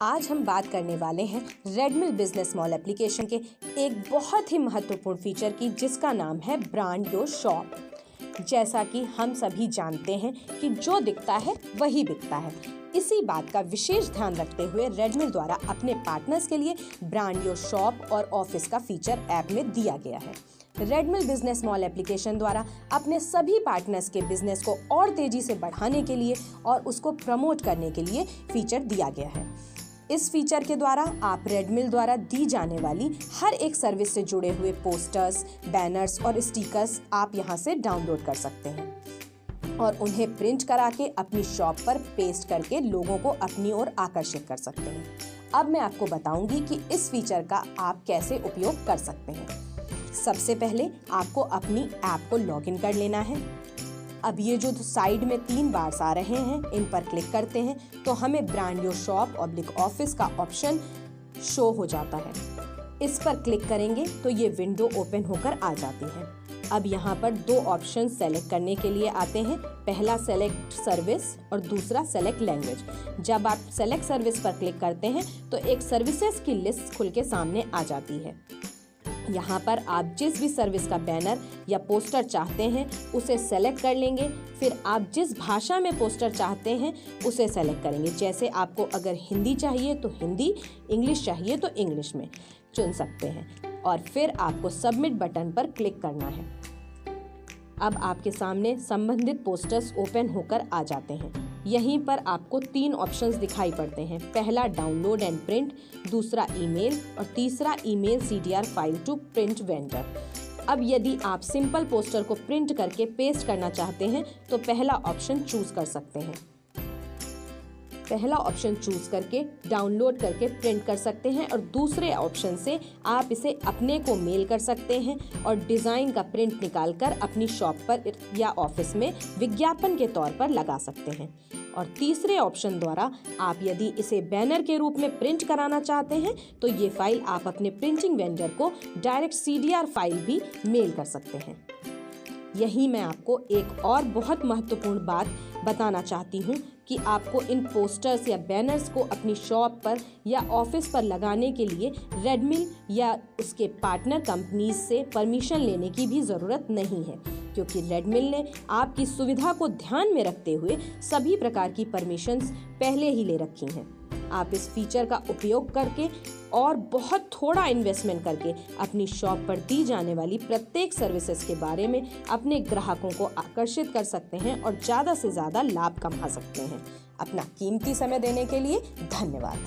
आज हम बात करने वाले हैं रेडमिल बिजनेस मॉल एप्लीकेशन के एक बहुत ही महत्वपूर्ण फीचर की, जिसका नाम है ब्रांड योर शॉप। जैसा कि हम सभी जानते हैं कि जो दिखता है वही बिकता है। इसी बात का विशेष ध्यान रखते हुए रेडमिल द्वारा अपने पार्टनर्स के लिए ब्रांड योर शॉप और ऑफिस का फीचर ऐप में दिया गया है। रेडमिल बिजनेस मॉल एप्लीकेशन द्वारा अपने सभी पार्टनर्स के बिजनेस को और तेजी से बढ़ाने के लिए और उसको प्रमोट करने के लिए फीचर दिया गया है। इस फीचर के द्वारा आप रेडमिल द्वारा दी जाने वाली हर एक सर्विस से जुड़े हुए पोस्टर्स, बैनर्स और स्टिकर्स आप यहां से डाउनलोड कर सकते हैं और उन्हें प्रिंट करा के अपनी शॉप पर पेस्ट करके लोगों को अपनी ओर आकर्षित कर सकते हैं। अब मैं आपको बताऊंगी कि इस फीचर का आप कैसे उपयोग कर सकते हैं। सबसे पहले आपको अपनी ऐप को लॉगिन कर लेना है। अब ये जो साइड में 3 बार्स आ रहे हैं, इन पर क्लिक करते हैं तो हमें ब्रांड योर शॉप ऑफिस का ऑप्शन शो हो जाता है। इस पर क्लिक करेंगे तो ये विंडो ओपन होकर आ जाती है। अब यहाँ पर 2 ऑप्शन सेलेक्ट करने के लिए आते हैं। पहला सेलेक्ट सर्विस और दूसरा सेलेक्ट लैंग्वेज। जब आप सेलेक्ट सर्विस पर क्लिक करते हैं तो एक सर्विसेज की लिस्ट खुल के सामने आ जाती है। यहाँ पर आप जिस भी सर्विस का बैनर या पोस्टर चाहते हैं उसे सेलेक्ट कर लेंगे। फिर आप जिस भाषा में पोस्टर चाहते हैं उसे सेलेक्ट करेंगे। जैसे आपको अगर हिंदी चाहिए तो हिंदी, इंग्लिश चाहिए तो इंग्लिश में चुन सकते हैं और फिर आपको सबमिट बटन पर क्लिक करना है। अब आपके सामने संबंधित पोस्टर्स ओपन होकर आ जाते हैं। यहीं पर आपको 3 ऑप्शंस दिखाई पड़ते हैं। पहला डाउनलोड एंड प्रिंट, दूसरा ईमेल और तीसरा email CTR file to print vendor. अब यदि आप सिंपल पोस्टर को प्रिंट करके पेस्ट करना चाहते हैं तो पहला ऑप्शन चूज कर सकते हैं। पहला ऑप्शन चूज करके डाउनलोड करके प्रिंट कर सकते हैं और दूसरे ऑप्शन से आप इसे अपने को मेल कर सकते हैं और डिज़ाइन का प्रिंट निकालकर अपनी शॉप पर या ऑफिस में विज्ञापन के तौर पर लगा सकते हैं। और तीसरे ऑप्शन द्वारा आप यदि इसे बैनर के रूप में प्रिंट कराना चाहते हैं तो ये फाइल आप अपने प्रिंटिंग वेंडर को डायरेक्ट CTR फाइल भी मेल कर सकते हैं। यही मैं आपको एक और बहुत महत्वपूर्ण बात बताना चाहती हूँ कि आपको इन पोस्टर्स या बैनर्स को अपनी शॉप पर या ऑफिस पर लगाने के लिए रेडमिल या उसके पार्टनर कंपनीज से परमिशन लेने की भी ज़रूरत नहीं है, क्योंकि रेडमिल ने आपकी सुविधा को ध्यान में रखते हुए सभी प्रकार की परमिशंस पहले ही ले रखी हैं। आप इस फीचर का उपयोग करके और बहुत थोड़ा इन्वेस्टमेंट करके अपनी शॉप पर दी जाने वाली प्रत्येक सर्विसेज के बारे में अपने ग्राहकों को आकर्षित कर सकते हैं और ज़्यादा से ज़्यादा लाभ कमा सकते हैं। अपना कीमती समय देने के लिए धन्यवाद।